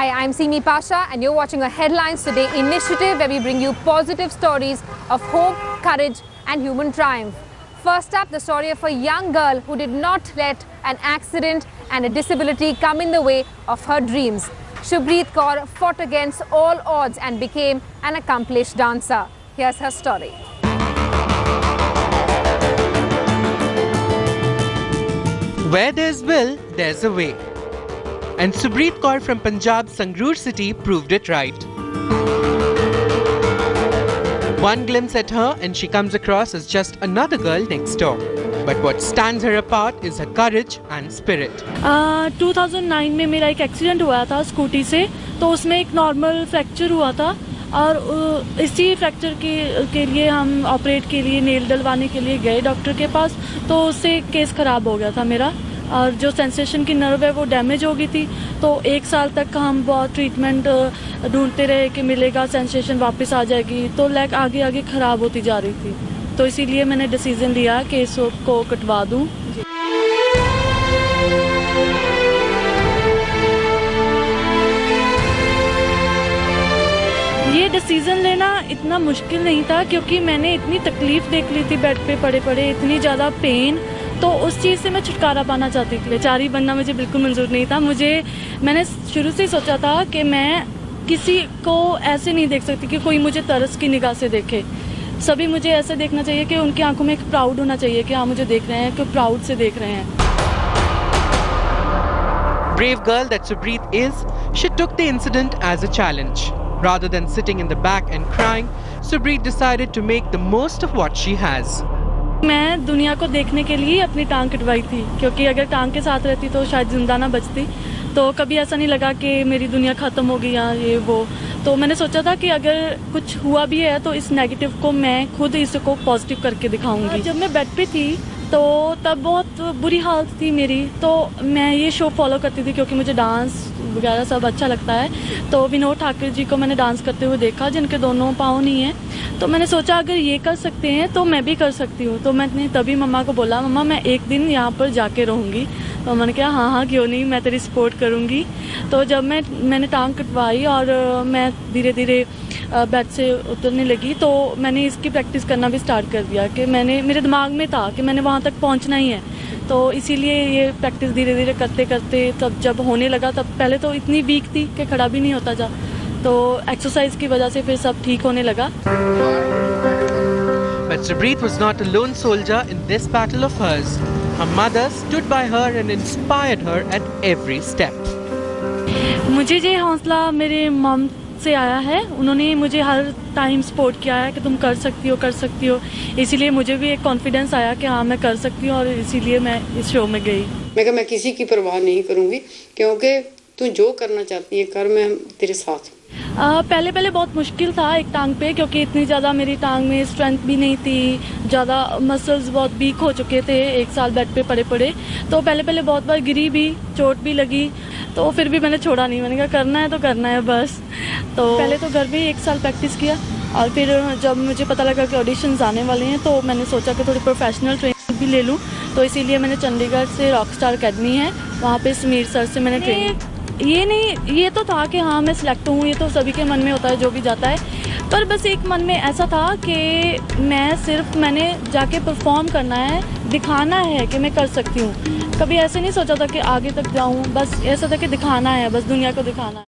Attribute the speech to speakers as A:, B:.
A: Hi, I'm Simi Pasha and you're watching a Headlines Today initiative where we bring you positive stories of hope, courage and human triumph. First up, the story of a young girl who did not let an accident and a disability come in the way of her dreams. Shubhreet Kaur fought against all odds and became an accomplished dancer. Here's her story.
B: Where there's will, there's a way. And Shubhreet Kaur from Punjab's Sangrur city proved it right. One glimpse at her and she comes across as just another girl next door. But what stands her apart is her courage and spirit.
C: 2009 में मेरा एक accident हुआ था scooty से, तो उसमें एक normal fracture हुआ था और इसी फ्रैक्चर के लिए हम ऑपरेट के लिए नेल डलवाने के लिए गए डॉक्टर के पास, तो उससे केस ख़राब हो गया था मेरा और जो सेंसेशन की नर्व है वो डैमेज हो गई थी। तो 1 साल तक हम बहुत ट्रीटमेंट ढूंढते रहे कि मिलेगा, सेंसेशन वापस आ जाएगी, तो लेग आगे आगे ख़राब होती जा रही थी। तो इसीलिए मैंने डिसीजन लिया कि इसको कटवा दूँ। ये डिसीज़न लेना इतना मुश्किल नहीं था क्योंकि मैंने इतनी तकलीफ़ देख ली थी बेड पे पड़े पड़े, इतनी ज़्यादा पेन, तो उस चीज़ से मैं छुटकारा पाना चाहती थी। लाचारी बनना मुझे बिल्कुल मंजूर नहीं था। मैंने शुरू से सोचा था कि मैं किसी को ऐसे नहीं देख सकती कि कोई मुझे तरस की निगाह से देखे। सभी मुझे ऐसे देखना चाहिए कि उनकी आंखों में एक प्राउड होना चाहिए कि हाँ मुझे देख रहे हैं, कि प्राउड से देख रहे हैं।
B: Brave girl that Shubhreet is, she took the incident as a challenge. Rather than sitting in the back and crying, Shubhreet decided to make the most of what she has.
C: मैं दुनिया को देखने के लिए अपनी टांग कटवाई थी क्योंकि अगर टांग के साथ रहती तो शायद जिंदा ना बचती। तो कभी ऐसा नहीं लगा कि मेरी दुनिया ख़त्म हो गई या ये वो। तो मैंने सोचा था कि अगर कुछ हुआ भी है तो इस नेगेटिव को मैं खुद इसको पॉजिटिव करके दिखाऊंगी। जब मैं बेड पे थी तो तब बहुत बुरी हालत थी मेरी, तो मैं ये शो फॉलो करती थी क्योंकि मुझे डांस वगैरह सब अच्छा लगता है। तो विनोद ठाकुर जी को मैंने डांस करते हुए देखा जिनके दोनों पाँव नहीं हैं, तो मैंने सोचा अगर ये कर सकते हैं तो मैं भी कर सकती हूँ। तो मैंने तभी मम्मा को बोला, मम्मा मैं एक दिन यहाँ पर जाके रहूँगी। तो मम्मा ने कहा हाँ हाँ क्यों नहीं, मैं तेरी सपोर्ट करूँगी। तो जब मैंने टांग कटवाई और मैं धीरे धीरे बेड से उतरने लगी तो मैंने इसकी प्रैक्टिस करना भी स्टार्ट कर दिया कि मेरे दिमाग में था कि मैंने वहाँ तक पहुँचना ही है। तो इसीलिए ये प्रैक्टिस धीरे धीरे करते करते तब जब होने लगा, तब पहले तो इतनी वीक थी कि खड़ा भी नहीं होता था, तो एक्सरसाइज की वजह से फिर सब ठीक होने लगा।
B: But Shubhreet was not a lone soldier in this battle of hers. Her mother stood by her and inspired her at every step.
C: मुझे ये हौसला मेरे मम से आया है, उन्होंने मुझे हर टाइम सपोर्ट किया है कि तुम कर सकती हो। इसीलिए मुझे भी एक कॉन्फिडेंस आया कि हाँ मैं कर सकती हूँ और इसीलिए मैं इस शो में गई।
D: मैं किसी की परवाह नहीं करूँगी क्योंकि तू जो करना चाहती है कर, मैं तेरे साथ।
C: पहले बहुत मुश्किल था एक टांग पे क्योंकि इतनी ज़्यादा मेरी टांग में स्ट्रेंथ भी नहीं थी, ज़्यादा मसल्स बहुत वीक हो चुके थे 1 साल बेड पे पड़े। तो पहले बहुत बार गिरी भी, चोट भी लगी, तो फिर भी मैंने छोड़ा नहीं। मैंने कहा करना है तो करना है बस। तो पहले तो घर में 1 साल प्रैक्टिस किया और फिर जब मुझे पता लगा कि ऑडिशंस आने वाले हैं तो मैंने सोचा कि थोड़ी प्रोफेशनल ट्रेनिंग भी ले लूँ। तो इसीलिए मैंने चंडीगढ़ से रॉकस्टार अकेडमी है, वहाँ पे समीर सर से मैंने ट्रेनिंग। ये तो था कि हाँ मैं सिलेक्ट हूँ, ये तो सभी के मन में होता है जो भी जाता है, पर बस एक मन में ऐसा था कि मैंने जाके परफॉर्म करना है, दिखाना है कि मैं कर सकती हूँ। कभी ऐसे नहीं सोचा था कि आगे तक जाऊँ, बस ऐसा था कि दिखाना है, बस दुनिया को दिखाना है।